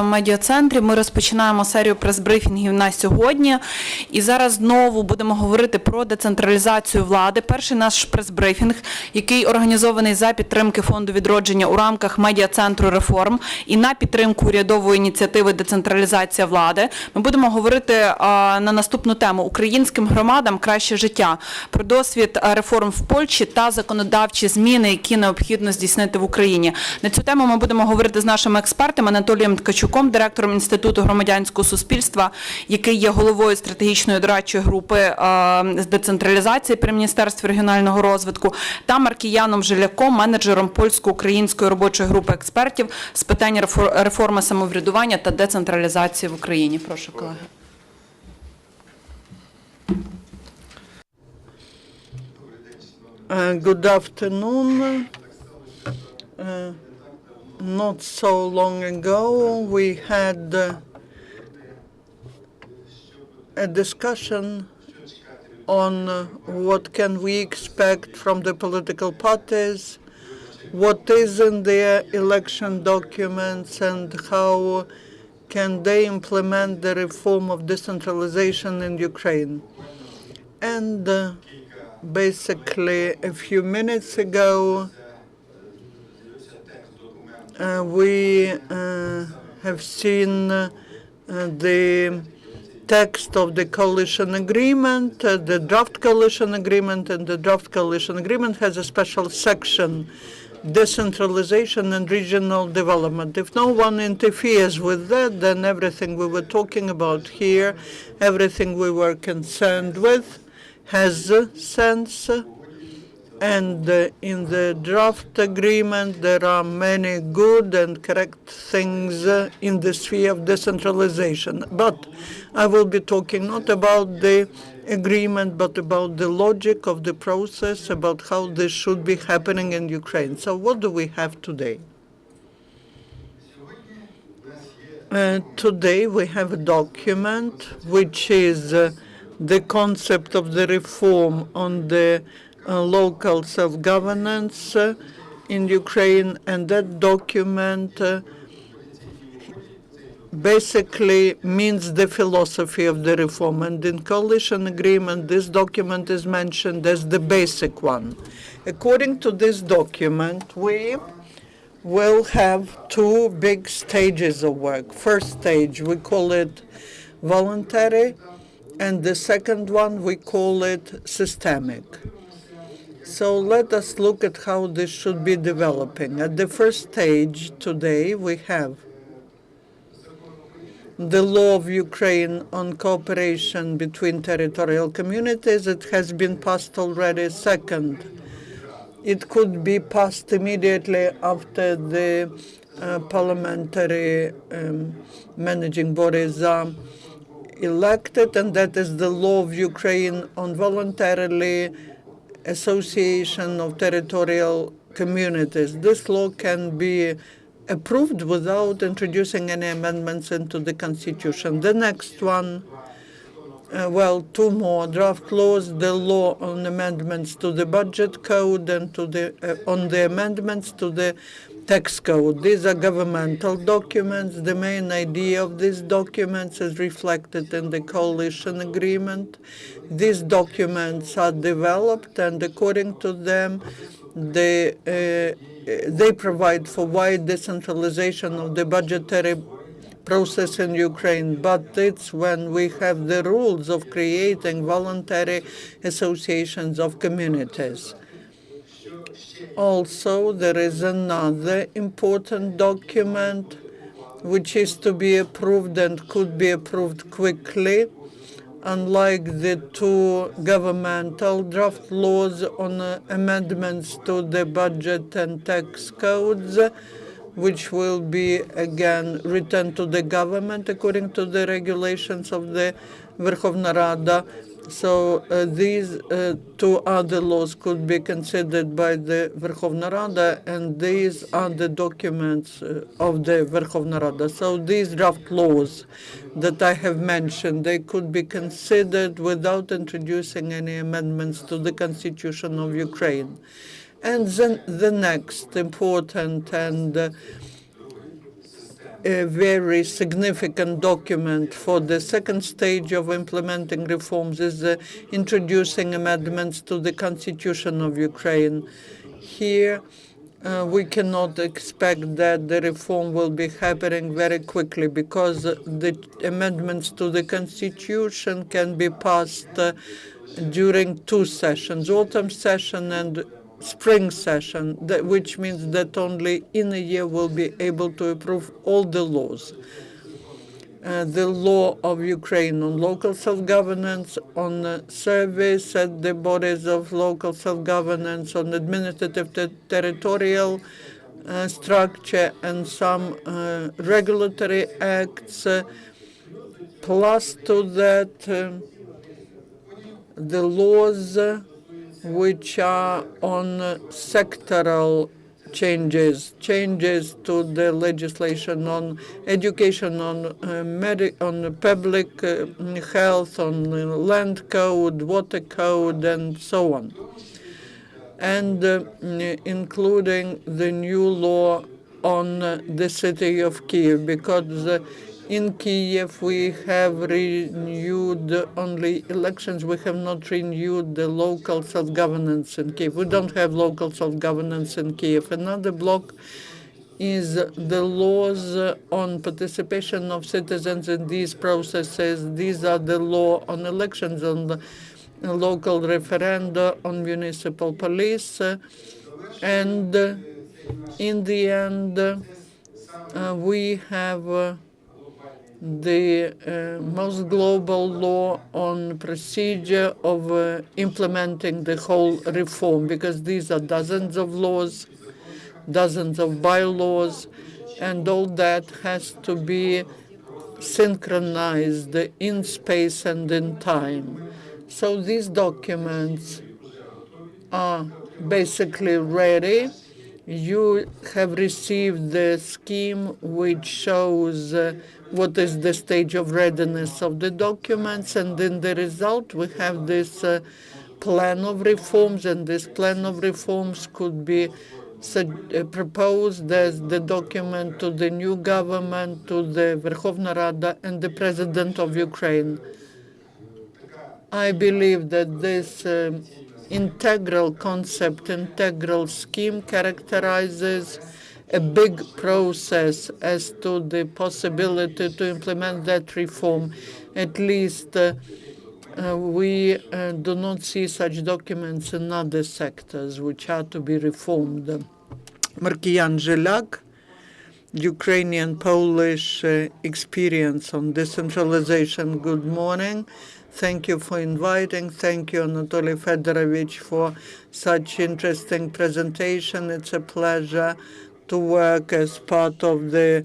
В медіа-центрі ми розпочинаємо серію прес-брифінгів на сьогодні. І зараз знову будемо говорити про децентралізацію влади. Перший наш прес-брифінг, який організований за підтримки Фонду відродження у рамках медіа-центру «Реформ» і на підтримку урядової ініціативи «Децентралізація влади». Ми будемо говорити на наступну тему «Українським громадам краще життя», про досвід реформ в Польщі та законодавчі зміни, які необхідно здійснити в Україні. На цю тему ми будемо говорити з нашим експертом Анатолієм Ткачуком, директором Інституту громадянського суспільства, який є головою стратегічної дорадчої групи з децентралізації при Міністерстві регіонального розвитку, та Маркіяном Зhelяком, менеджером польсько-української робочої групи експертів з питань реформи самоврядування та децентралізації в Україні. Прошу, колеги. Good afternoon. Not so long ago, we had a discussion on what can we expect from the political parties, what is in their election documents, and how can they implement the reform of decentralization in Ukraine. And basically, a few minutes ago, we have seen the text of the coalition agreement, the draft coalition agreement, and the draft coalition agreement has a special section, decentralization and regional development. If no one interferes with that, then everything we were talking about here, everything we were concerned with, has sense. And in the draft agreement, there are many good and correct things in the sphere of decentralization. But I will be talking not about the agreement, but about the logic of the process, about how this should be happening in Ukraine. So what do we have today? Today we have a document which is the concept of the reform on the local self-governance in Ukraine, and that document basically means the philosophy of the reform. And in coalition agreement, this document is mentioned as the basic one. According to this document, we will have two big stages of work. First stage, we call it voluntary, and the second one, we call it systemic. So let us look at how this should be developing. At the first stage today, we have the law of Ukraine on cooperation between territorial communities. It has been passed already. Second, it could be passed immediately after the parliamentary managing bodies are elected, and that is the law of Ukraine on voluntarily association of territorial communities. This law can be approved without introducing any amendments into the constitution. The next one, two more draft laws, the law on amendments to the budget code and on the amendments to the tax code. These are governmental documents. The main idea of these documents is reflected in the coalition agreement. These documents are developed, and according to them, they provide for wide decentralization of the budgetary process in Ukraine. But it's when we have the rules of creating voluntary associations of communities. Also, there is another important document which is to be approved and could be approved quickly, unlike the two governmental draft laws on amendments to the budget and tax codes, which will be again returned to the government according to the regulations of the Верховна Rada. So these two other laws could be considered by the Верховна Rada, and these are the documents of the Верховна Rada. So these draft laws that I have mentioned, they could be considered without introducing any amendments to the Constitution of Ukraine. And then the next important and a very significant document. For the second stage of implementing reforms is introducing amendments to the Constitution of Ukraine. Here, we cannot expect that the reform will be happening very quickly because the amendments to the Constitution can be passed during two sessions, autumn session and spring session, which means that only in a year we'll be able to approve all the laws. The law of Ukraine on local self-governance, on service at the bodies of local self-governance, on administrative territorial structure, and some regulatory acts, plus to that the laws which are on sectoral changes to the legislation on education, on public health, on land code, water code, and so on, and including the new law on the city of Kiev, because in Kiev we have renewed only elections. We have not renewed the local self-governance in Kiev. We don't have local self-governance in Kiev. Another block is the laws on participation of citizens in these processes. These are the law on elections, on the local referenda, on municipal police, and in the end we have the most global law on procedure of implementing the whole reform, because these are dozens of laws, dozens of bylaws, and all that has to be synchronized in space and in time. So these documents are basically ready. You have received the scheme which shows what is the stage of readiness of the documents, and in the result we have this plan of reforms, and this plan of reforms could be proposed as the document to the new government, to the Verkhovna Rada and the President of Ukraine. I believe that this integral concept, integral scheme characterizes a big process as to the possibility to implement that reform. At least we do not see such documents in other sectors which are to be reformed. Markiyan Zhelyak, Ukrainian Polish experience on decentralization. Good morning. Thank you for inviting. Thank you, Anatoliy Fedorovich, for such interesting presentation. It's a pleasure to work as part of the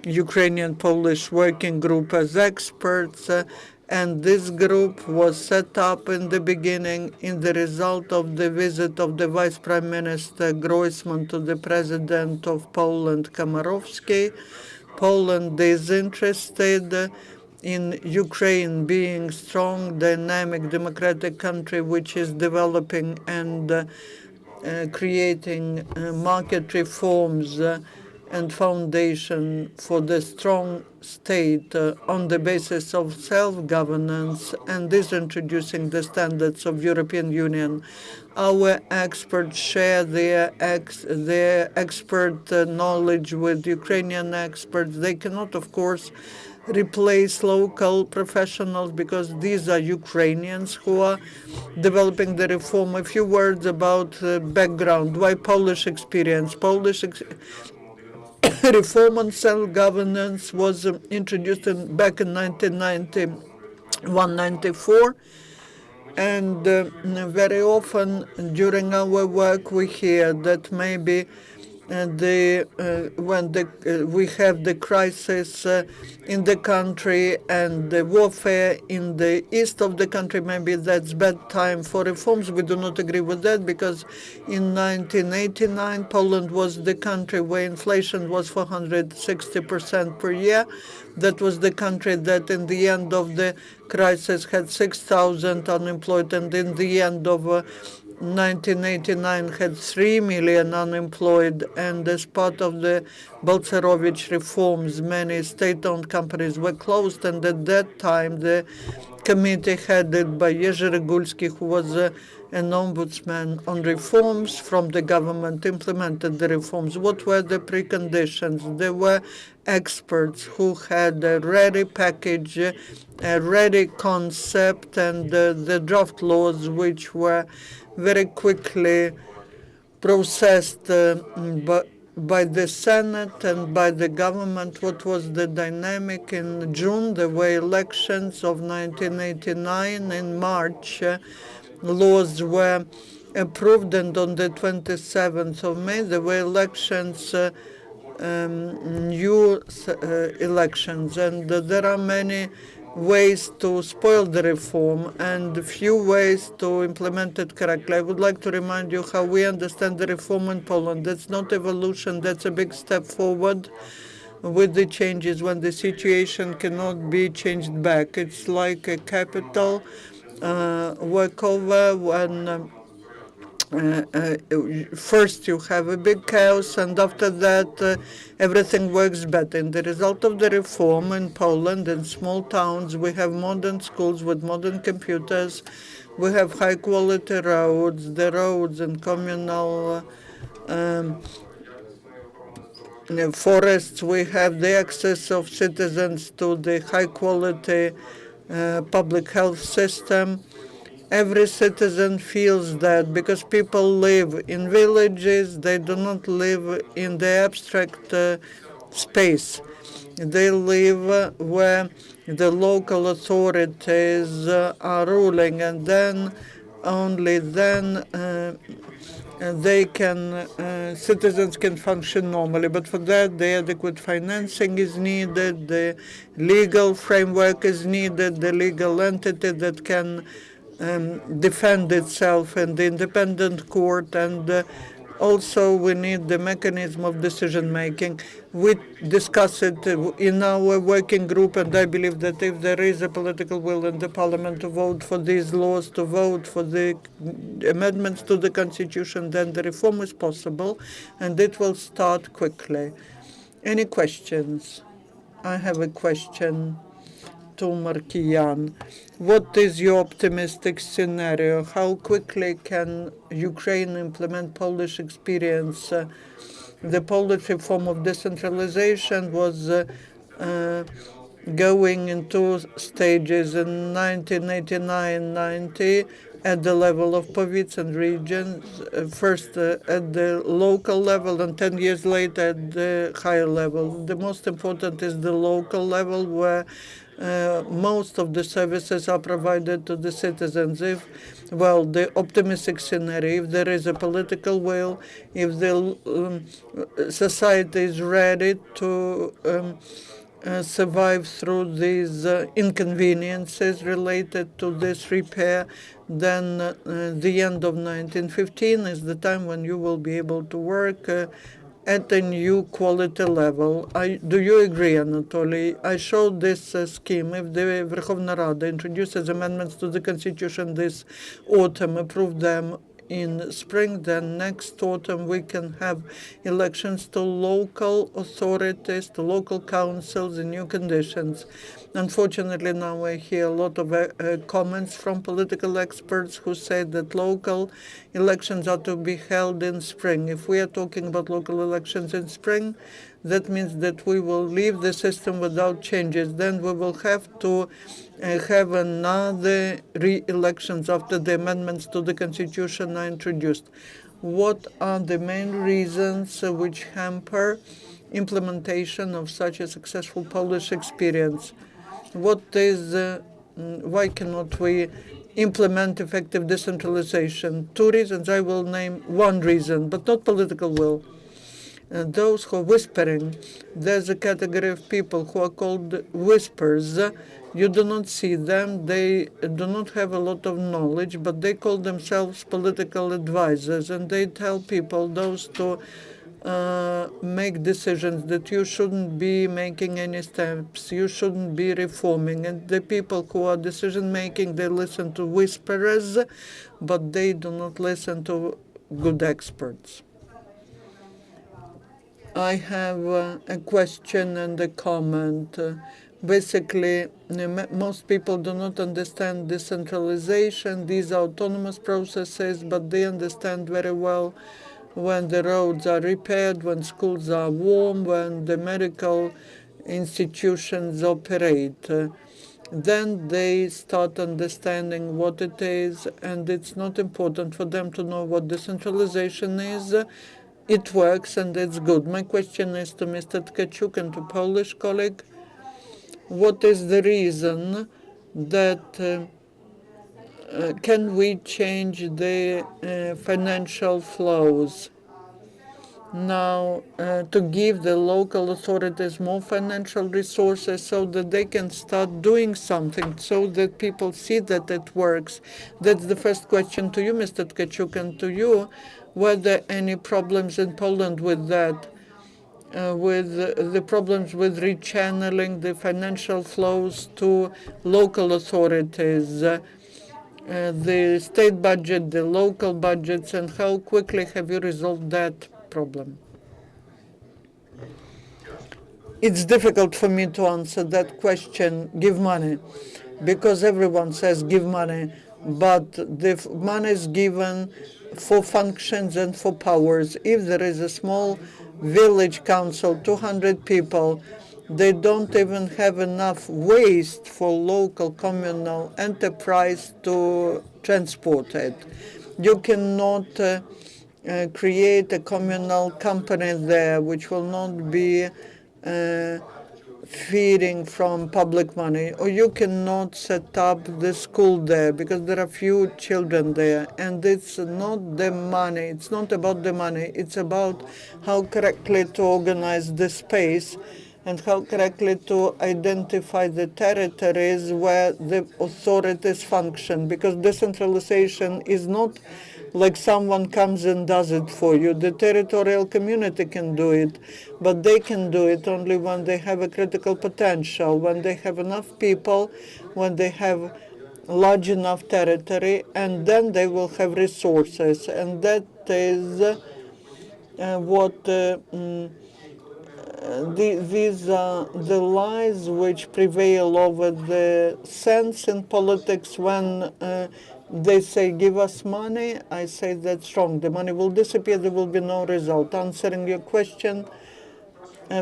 Ukrainian Polish working group as experts. And this group was set up in the beginning in the result of the visit of the Vice Prime Minister Groisman to the President of Poland, Komorowski. Poland is interested in Ukraine being strong, dynamic, democratic country which is developing and creating market reforms and foundation for the strong state on the basis of self-governance, and is introducing the standards of European Union. Our experts share their expert knowledge with Ukrainian experts. They cannot, of course, replace local professionals because these are Ukrainians who are developing the reform. A few words about background. Why Polish experience? Reform on self-governance was introduced back in 1991-94, and very often during our work we hear that maybe when we have the crisis in the country and the warfare in the east of the country, maybe that's bad time for reforms. We do not agree with that, because in 1989 Poland was the country where inflation was 460% per year. That was the country that in the end of the crisis had 6,000 unemployed, and in the end of 1989 had 3 million unemployed, and as part of the Balcerowicz reforms, many state-owned companies were closed, and at that time the committee headed by Jerzy Regulski, who was an ombudsman on reforms from the government, implemented the reforms. What were the preconditions? There were experts who had a ready package, a ready concept, and the draft laws, which were very quickly processed by the Senate and by the government. What was the dynamic? In June, there were elections of 1989. In March, laws were approved, and on the 27th of May, there were elections, new elections. And there are many ways to spoil the reform and few ways to implement it correctly. I would like to remind you how we understand the reform in Poland. That's not evolution, that's a big step forward with the changes when the situation cannot be changed back. It's like a capital workover when first you have a big chaos, and after that everything works better. In the result of the reform in Poland, in small towns, we have modern schools with modern computers, we have high quality roads, the roads and communal forests, we have the access of citizens to the high quality public health system. Every citizen feels that, because people live in villages, they do not live in the abstract space. They live where the local authorities are ruling, and then, only then, citizens can function normally. But for that, the adequate financing is needed, the legal framework is needed, the legal entity that can defend itself in the independent court, and also we need the mechanism of decision making. We discuss it in our working group, and I believe that if there is a political will in the parliament to vote for these laws, to vote for the amendments to the constitution, then the reform is possible, and it will start quickly. Any questions? I have a question to Markiyan. What is your optimistic scenario? How quickly can Ukraine implement Polish experience? The Polish reform of decentralization was going in two stages in 1989-90 at the level of province and regions, first at the local level, and 10 years later at the higher level. The most important is the local level, where most of the services are provided to the citizens. If, well, the optimistic scenario, if there is a political will, if the society is ready to survive through these inconveniences related to this repair, then the end of 1915 is the time when you will be able to work at a new quality level. Do you agree, Anatoly? I showed this scheme. If the Verkhovna Rada introduces amendments to the Constitution this autumn, approve them in spring, then next autumn we can have elections to local authorities, to local councils in new conditions. Unfortunately, now I hear a lot of comments from political experts who say that local elections are to be held in spring. If we are talking about local elections in spring, that means that we will leave the system without changes. Then we will have to have another re-elections after the amendments to the Constitution are introduced. What are the main reasons which hamper implementation of such a successful Polish experience? Why cannot we implement effective decentralization? Two reasons. I will name one reason, but not political will. Those who are whispering, there's a category of people who are called whispers. You do not see them. They do not have a lot of knowledge, but they call themselves political advisors, and they tell people, those to make decisions, that you shouldn't be making any steps, you shouldn't be reforming. And the people who are decision making, they listen to whisperers, but they do not listen to good experts. I have a question and a comment. Basically, most people do not understand decentralization, these autonomous processes, but they understand very well when the roads are repaired, when schools are warm, when the medical institutions operate. Then they start understanding what it is, and it's not important for them to know what decentralization is. It works and it's good. My question is to Mr. Tkachuk and to Polish colleague. What is the reason that can we change the financial flows now to give the local authorities more financial resources so that they can start doing something, so that people see that it works? That's the first question to you, Mr. Tkachuk, and to you. Were there any problems in Poland with that? With the problems with rechanneling the financial flows to local authorities, the state budget, the local budgets, and how quickly have you resolved that problem? It's difficult for me to answer that question, give money, because everyone says give money, but the money is given for functions and for powers. If there is a small village council, 200 people, they don't even have enough waste for local communal enterprise to transport it. You cannot create a communal company there which will not be feeding from public money, or you cannot set up the school there because there are few children there, and it's not the money, it's not about the money, it's about how correctly to organize the space and how correctly to identify the territories where the authorities function, because decentralization is not like someone comes and does it for you. The territorial community can do it, but they can do it only when they have a critical potential, when they have enough people, when they have large enough territory, and then they will have resources. And that is what these are the lies which prevail over the sense in politics when they say, give us money. I say that's wrong. The money will disappear. There will be no result. Answering your question,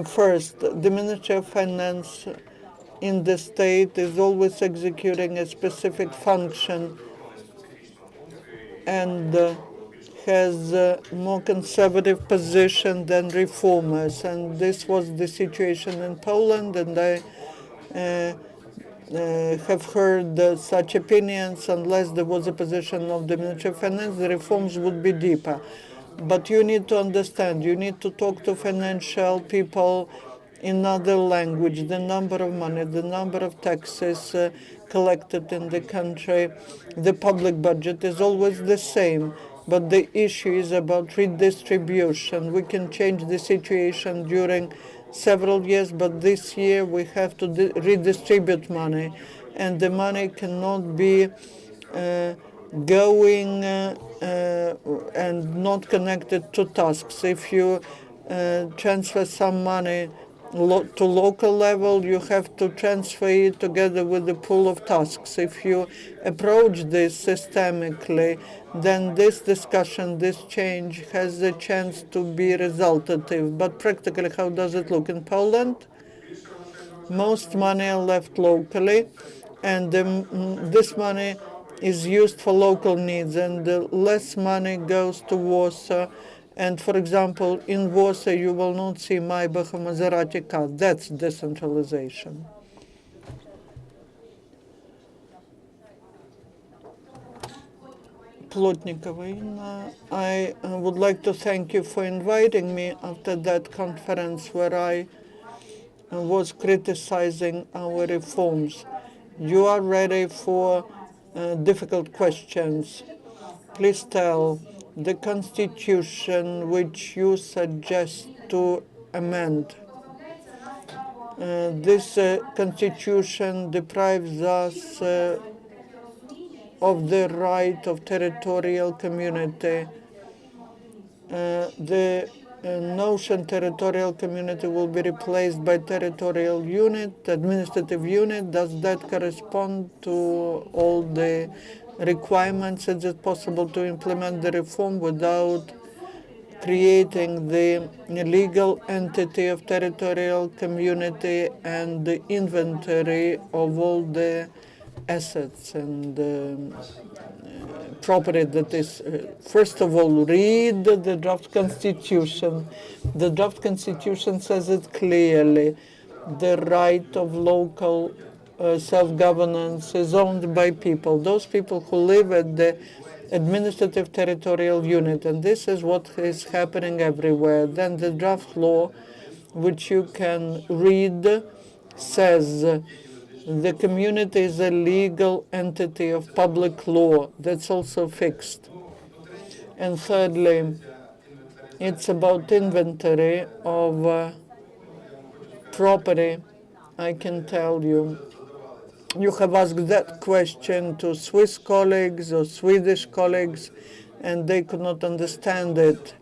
first, the Ministry of Finance in the state is always executing a specific function and has a more conservative position than reformers. And this was the situation in Poland, and I have heard such opinions. Unless there was a position of the Ministry of Finance, the reforms would be deeper. But you need to understand, you need to talk to financial people in other language, the number of money, the number of taxes collected in the country, the public budget is always the same. But the issue is about redistribution. We can change the situation during several years, but this year we have to redistribute money, and the money cannot be going and not connected to tasks. If you transfer some money to local level, you have to transfer it together with the pool of tasks. If you approach this systemically, then this discussion, this change has a chance to be resultative. But practically, how does it look in Poland? Most money are left locally, and this money is used for local needs, and less money goes to Warsaw. And for example, in Warsaw, you will not see Maybach or Maserati cars. That's decentralization. Plotnikova, I would like to thank you for inviting me after that conference where I was criticizing our reforms. You are ready for difficult questions. Please tell the constitution which you suggest to amend. This constitution deprives us of the right of territorial community. The notion territorial community will be replaced by territorial unit, administrative unit. Does that correspond to all the requirements? Is it possible to implement the reform without creating the legal entity of territorial community and the inventory of all the assets and property that is, first of all, read the draft constitution. The draft constitution says it clearly. The right of local self-governance is owned by people, those people who live at the administrative territorial unit, and this is what is happening everywhere. Then the draft law, which you can read, says the community is a legal entity of public law. That's also fixed. And thirdly, it's about inventory of property. I can tell you, you have asked that question to Swiss colleagues or Swedish colleagues, and they could not understand it.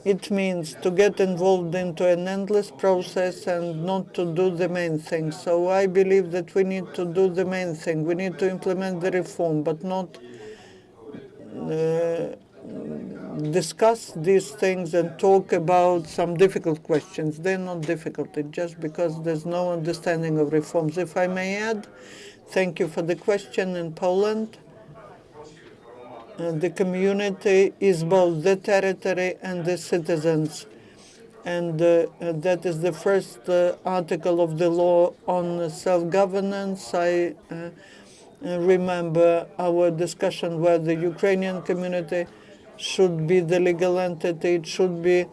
It means to get involved into an endless process and not to do the main thing. So I believe that we need to do the main thing. We need to implement the reform, but not discuss these things and talk about some difficult questions. They're not difficult, it's just because there's no understanding of reforms. If I may add, thank you for the question. In Poland, the community is both the territory and the citizens. And that is the first article of the law on self-governance. I remember our discussion where the Ukrainian community should be the legal entity. It should be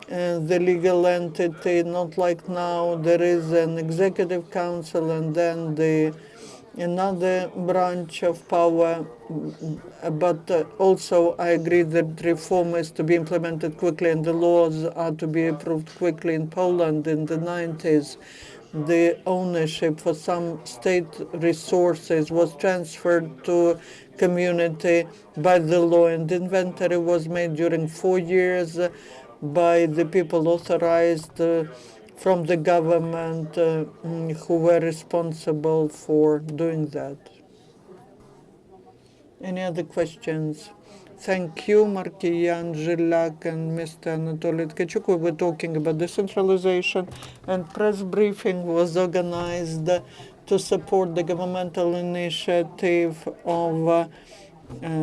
the legal entity, not like now. There is an executive council and then another branch of power. But also I agree that reform is to be implemented quickly and the laws are to be approved quickly. In Poland in the 90s, the ownership for some state resources was transferred to community by the law, and inventory was made during 4 years by the people authorized from the government who were responsible for doing that. Any other questions? Thank you, Markiyan Zhelyak and Mr. Anatoliy Tkachuk. We were talking about decentralization, and press briefing was organized to support the governmental initiative of